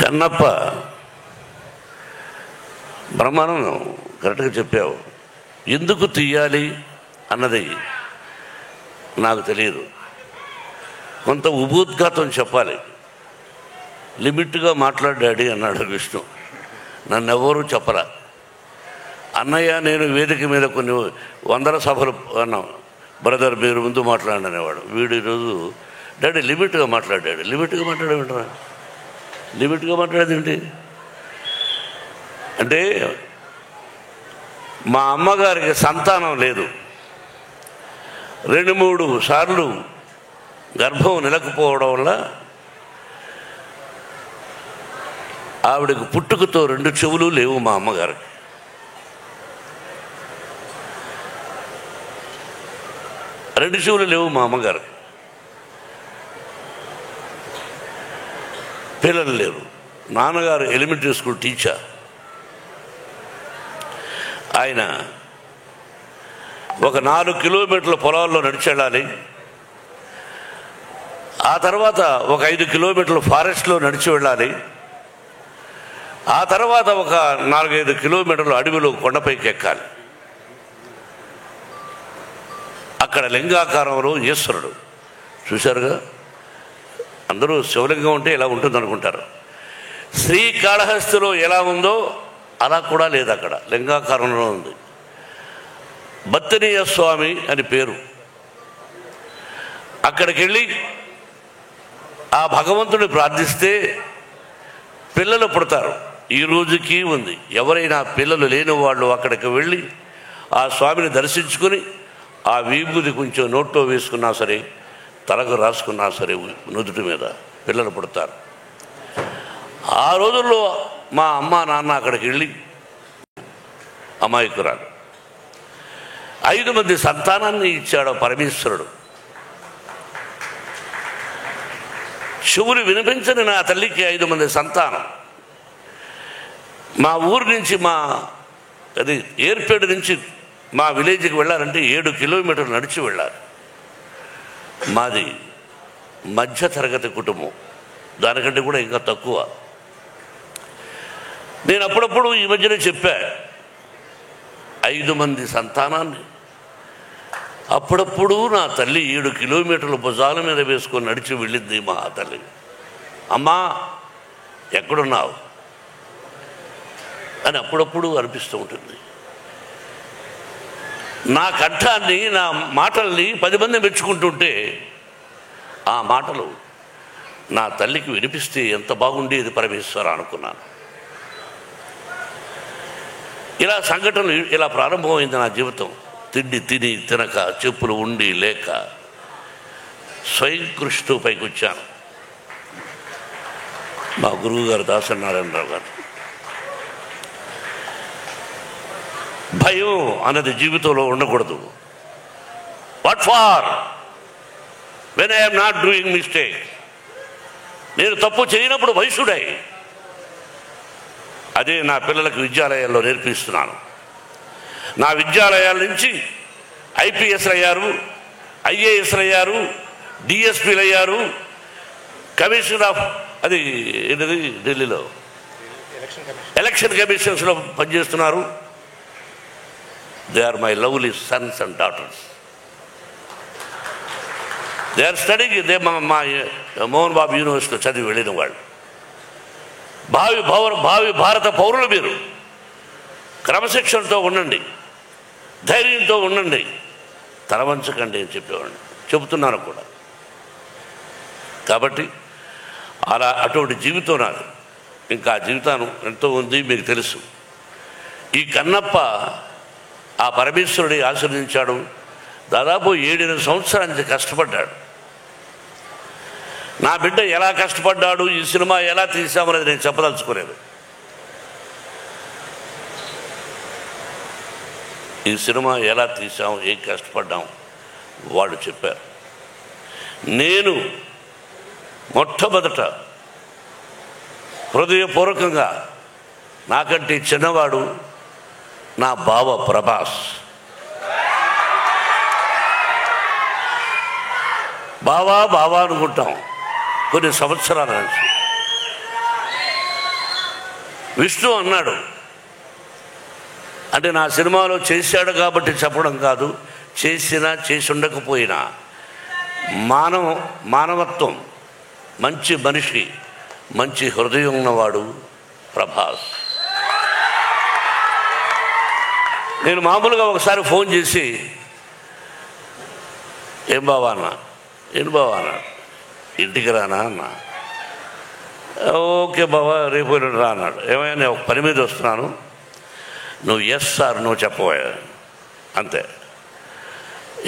కన్నప్ప బ్రహ్మానందం కరెక్ట్గా చెప్పావు. ఎందుకు తీయాలి అన్నది నాకు తెలియదు. కొంత ఉపోద్ఘాతం చెప్పాలి. లిమిట్గా మాట్లాడాడి అన్నాడు విష్ణు. నన్నెవరూ చెప్పరా. అన్నయ్య నేను వేదిక మీద కొన్ని వందల సభలు అన్నాం, బ్రదర్ మీరు ముందు మాట్లాడండి అనేవాడు. వీడు ఈరోజు డాడీ లిమిట్గా మాట్లాడాడు. లిమిట్గా మాట్లాడేమిటరా? లిమిట్గా మాట్లాడేది ఏంటి అంటే, మా అమ్మగారికి సంతానం లేదు. 2-3 సార్లు గర్భం నిలకపోవడం వల్ల ఆవిడకి పుట్టుకతో 2 చెవులు లేవు. మా అమ్మగారికి 2 చెవులు లేవు. మా అమ్మగారికి పిల్లలు లేరు. నాన్నగారు ఎలిమెంటరీ స్కూల్ టీచర్. ఆయన ఒక 4 కిలోమీటర్ల పొలాల్లో నడిచి వెళ్ళాలి. ఆ తర్వాత ఒక 5 కిలోమీటర్ల ఫారెస్ట్లో నడిచి వెళ్ళాలి. ఆ తర్వాత ఒక 4-5 కిలోమీటర్ల అడవిలో కొండపైకి ఎక్కాలి. అక్కడ లింగాకారంలో ఈశ్వరుడు చూశారుగా. అందరూ శివలింగం ఉంటే ఇలా ఉంటుంది అనుకుంటారు. శ్రీకాళహస్తిలో ఎలా ఉందో అలా కూడా లేదు, అక్కడ లింగాకారంలో ఉంది. బత్తనీయ స్వామి అని పేరు. అక్కడికి వెళ్ళి ఆ భగవంతుని ప్రార్థిస్తే పిల్లలు పుడతారు. ఈ రోజుకి ఉంది. ఎవరైనా పిల్లలు లేని వాళ్ళు అక్కడికి వెళ్ళి ఆ స్వామిని దర్శించుకొని ఆ విభూది కొంచెం నోట్లో వేసుకున్నా సరే, తలకు రాసుకున్నా సరే, నుదుటి మీద పిల్లలు పుడతారు. ఆ రోజుల్లో మా అమ్మ నాన్న అక్కడికి వెళ్ళి అమాయకురాలు 5 మంది సంతానాన్ని ఇచ్చాడు పరమేశ్వరుడు. చెవులు వినిపించని నా తల్లికి 5 మంది సంతానం. మా ఊరు నుంచి అది ఏర్పేడు నుంచి మా విలేజ్కి వెళ్ళాలంటే 7 కిలోమీటర్లు నడిచి వెళ్ళాలి. మాది మధ్య తరగతి కుటుంబం, దానికంటే కూడా ఇంకా తక్కువ. నేను అప్పుడప్పుడు ఈ మధ్యనే చెప్పా, 5 మంది సంతానాన్ని అప్పుడప్పుడు నా తల్లి 7 కిలోమీటర్ల భుజాల మీద వేసుకొని నడిచి వెళ్ళింది మా తల్లి. అమ్మా ఎక్కడున్నావు అని అప్పుడప్పుడు అనిపిస్తూ ఉంటుంది. నా కంఠాన్ని, నా మాటల్ని 10 మంది మెచ్చుకుంటుంటే ఆ మాటలు నా తల్లికి వినిపిస్తే ఎంత బాగుండేది పరమేశ్వర అనుకున్నాను. ఇలా సంఘటనలు ఇలా ప్రారంభమైంది నా జీవితం. తిండి తిని తినక, చెప్పులు ఉండి లేక స్వయం కృషితో పైకి వచ్చాను. మా గురువు గారు దాసనారాయణరావు గారు, భయం అన్నది జీవితంలో ఉండకూడదు. What for when I'm not doing mistake. నేను తప్పు చేయనప్పుడు వయసుడై అదే నా పిల్లలకు విద్యాలయాల్లో నేర్పిస్తున్నాను. నా విద్యాలయాల నుంచి ఐపీఎస్లు అయ్యారు, ఐఏఎస్లు అయ్యారు, డిఎస్పీలు అయ్యారు, కమిషనర్ ఆఫ్ అది ఏంటది ఢిల్లీలో ఎలక్షన్ కమిషన్స్లో పనిచేస్తున్నారు. They are my lovely sons and daughters. They are studying. They మా మోహన్ బాబు యూనివర్సిటీలో చదివి వెళ్ళిన వాళ్ళు. భావి భారత పౌరులు మీరు. క్రమశిక్షణతో ఉండండి, ధైర్యంతో ఉండండి, తలవంచకండి అని చెప్పేవాడిని, చెబుతున్నాను కూడా. కాబట్టి అటువంటి జీవితం నాకు ఇంకా జీవితం ఎంతో ఉంది, మీకు తెలుసు. ఈ కన్నప్ప ఆ పరమేశ్వరుడి ఆశీర్వదించాడు. దాదాపు 7-8 సంవత్సరాల నుంచి కష్టపడ్డాడు. నా బిడ్డ ఎలా కష్టపడ్డాడు, ఈ సినిమా ఎలా తీసామనేది నేను చెప్పదలుచుకోలేదు. ఈ సినిమా ఎలా తీసాం, ఏం కష్టపడ్డాం వాళ్ళు చెప్పారు. నేను మొట్టమొదట హృదయపూర్వకంగా నాకంటే చిన్నవాడు నా బావ ప్రభాస్. బావా బావా అనుకుంటాం కొన్ని సంవత్సరాల నుంచి. విష్ణు అన్నాడు అంటే నా సినిమాలో చేశాడు కాబట్టి చెప్పడం కాదు, చేసినా చేసి ఉండకపోయినా మానవత్వం, మంచి మనిషి, మంచి హృదయం ఉన్నవాడు ప్రభాస్. నేను మామూలుగా ఒకసారి ఫోన్ చేసి ఏం బావా అన్నా, ఇంటికి రానా అన్నా. ఓకే బావా రేపు రా అన్నాడు. ఏమైనా నేను ఒక పని మీద వస్తున్నాను, నువ్వు ఎస్ సార్ నువ్వు చెప్పవా అంతే.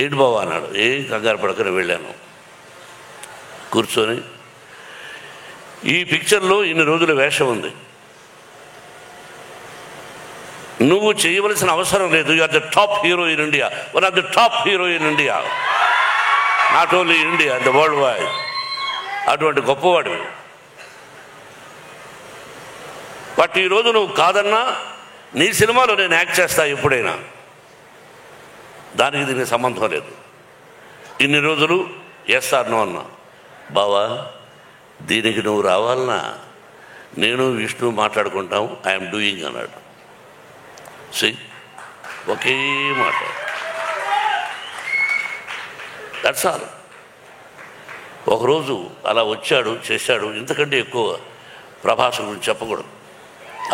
ఏంటి బావా అన్నాడు. ఏం కంగారు పడకని వెళ్ళాను. కూర్చొని ఈ పిక్చర్లో ఇన్ని రోజుల వేషం ఉంది, నువ్వు చేయవలసిన అవసరం లేదు. You are the top hero in India, one of the top hero in India, not only India, the world wide. అటువంటి గొప్పవాడు. బట్ ఈరోజు నువ్వు కాదన్నా నీ సినిమాలో నేను యాక్ట్ చేస్తా ఎప్పుడైనా, దానికి దీనికి సంబంధం లేదు. ఇన్ని రోజులు ఎస్ఆర్ నో అన్నా. బావా దీనికి నువ్వు రావాలన్నా నేను విష్ణు మాట్లాడుకుంటాం, ఐఎమ్ డూయింగ్ అన్నాడు. ఒకే మాట, దట్స్ ఆల్. ఒకరోజు అలా వచ్చాడు, చేశాడు. ఇంతకంటే ఎక్కువ ప్రభాస్ గురించి చెప్పకూడదు.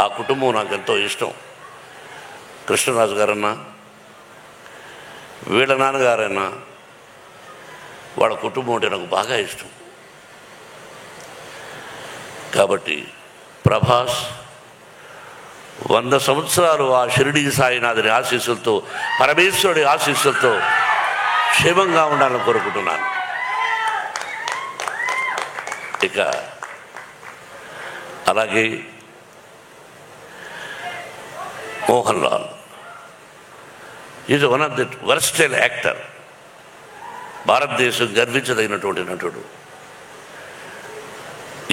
ఆ కుటుంబం నాకు ఎంతో ఇష్టం. కృష్ణరాజు గారన్నా, వీళ్ళ నాన్నగారన్నా, వాళ్ళ కుటుంబం అంటే నాకు బాగా ఇష్టం. కాబట్టి ప్రభాస్ 100 సంవత్సరాలు ఆ షిరిడీ సాయినాథుని ఆశీస్సులతో, పరమేశ్వరుడి ఆశీస్సులతో క్షేమంగా ఉండాలని కోరుకుంటున్నాను. ఇక అలాగే Mohan Lal is one of the versatile actor. భారతదేశం గర్వించదగినటువంటి నటుడు.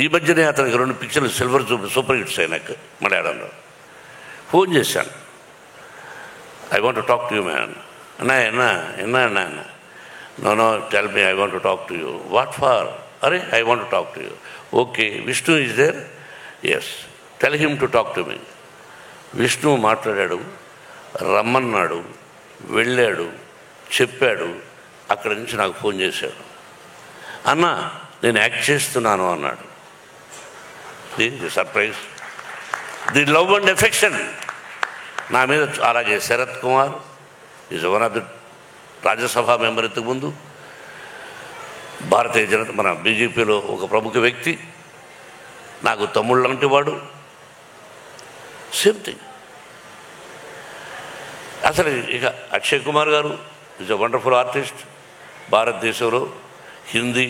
ఈ మధ్యనే అతనికి 2 పిక్చర్లు సిల్వర్ సూపర్ హిట్స్ అయినాక మలయాళంలో. ఫోన్ చేశాను, I want to talk to you man. అన్నా no tell me, I want to talk to you. What for? అరే I want to talk to you. Okay, Vishnu is there? Yes, tell him to talk to me. Vishnu మాట్లాడాడు, రమ్మన్నాడు, వెళ్ళాడు, చెప్పాడు. అక్కడి నుంచి నాకు phone చేశాడు. అన్నా నేను యాక్ట్ చేస్తున్నాను అన్నాడు. దీనికి surprise, the love and affection నా మీద. అలాగే Sarath Kumar is one of the Rajya Sabha member, ఇంతకుముందు భారతీయ జనతా మన బీజేపీలో ఒక ప్రముఖ వ్యక్తి, నాకు తమ్ముళ్ళు లాంటి వాడు. Same thing. అసలు ఇక అక్షయ్ కుమార్ గారు ఈజ్ ఎ వండర్ఫుల్ ఆర్టిస్ట్. భారతదేశంలో హిందీ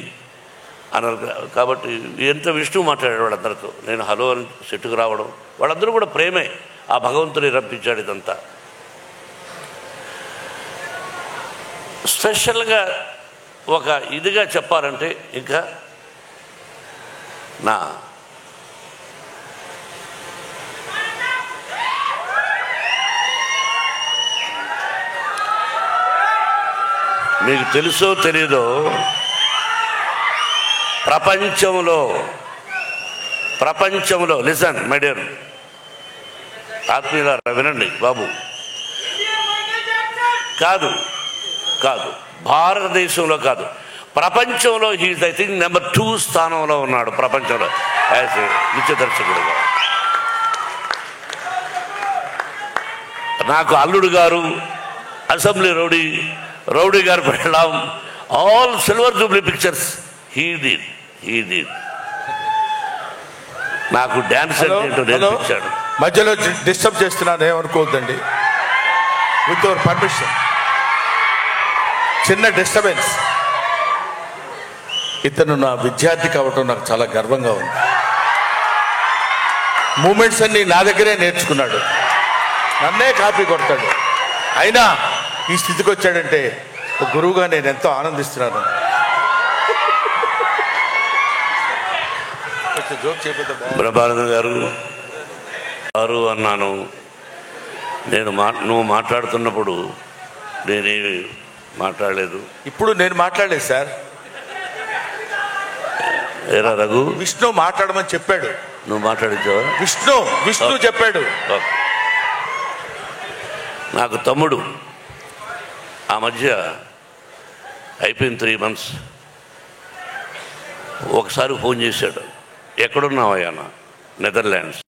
అన్నారు కాబట్టి ఎంత విష్ణు మాట్లాడాడు వాళ్ళందరితో. నేను హలో అని సెట్టుకు రావడం, వాళ్ళందరూ కూడా ప్రేమే. ఆ భగవంతుని రప్పించాడు. ఇదంతా స్పెషల్గా ఒక ఇదిగా చెప్పాలంటే ఇంకా నా మీకు తెలుసో తెలీదో, ప్రపంచంలో లిసన్ మై డియర్ ఆత్మీయులారా, వినండి బాబు. కాదు భారతదేశంలో కాదు, ప్రపంచంలో హీజ్ ఐ థింక్ నెంబర్ 2 స్థానంలో ఉన్నాడు ప్రపంచంలో యాజ్ ఏ నృత్య దర్శకుడుగా. నాకు అల్లుడు గారు, అసెంబ్లీ రౌడీ గారు పెళ్ళాం, all silver Jubilee pictures he did. నాకు డ్యాన్స్ అంటే నేర్పించాడు. మధ్యలో డిస్టర్బ్ చేస్తున్నాను, ఏమనుకోవద్దండి. విత్ యువర్ పర్మిషన్, చిన్న డిస్టర్బెన్స్. ఇతను నా విద్యార్థి కావటం నాకు చాలా గర్వంగా ఉంది. మూమెంట్స్ అన్ని నా దగ్గరే నేర్చుకున్నాడు, నన్నే కాపీ కొడతాడు. అయినా ఈ స్థితికి వచ్చాడంటే ఒక గురువుగా నేను ఎంతో ఆనందిస్తున్నాను. బ్రహ్మానంద గారు అన్నాను. నువ్వు మాట్లాడుతున్నప్పుడు నేనేమి మాట్లాడలేదు. ఇప్పుడు నేను మాట్లాడలేదు సార్. ఏరా రఘు, విష్ణు మాట్లాడమని చెప్పాడు. నువ్వు మాట్లాడించావా? విష్ణు చెప్పాడు. ఓకే. నాకు తమ్ముడు ఆ మధ్య అయిపోయింది 3 months ఒకసారి ఫోన్ చేశాడు. ఎక్కడున్నావయ్యా? నెదర్లాండ్స్.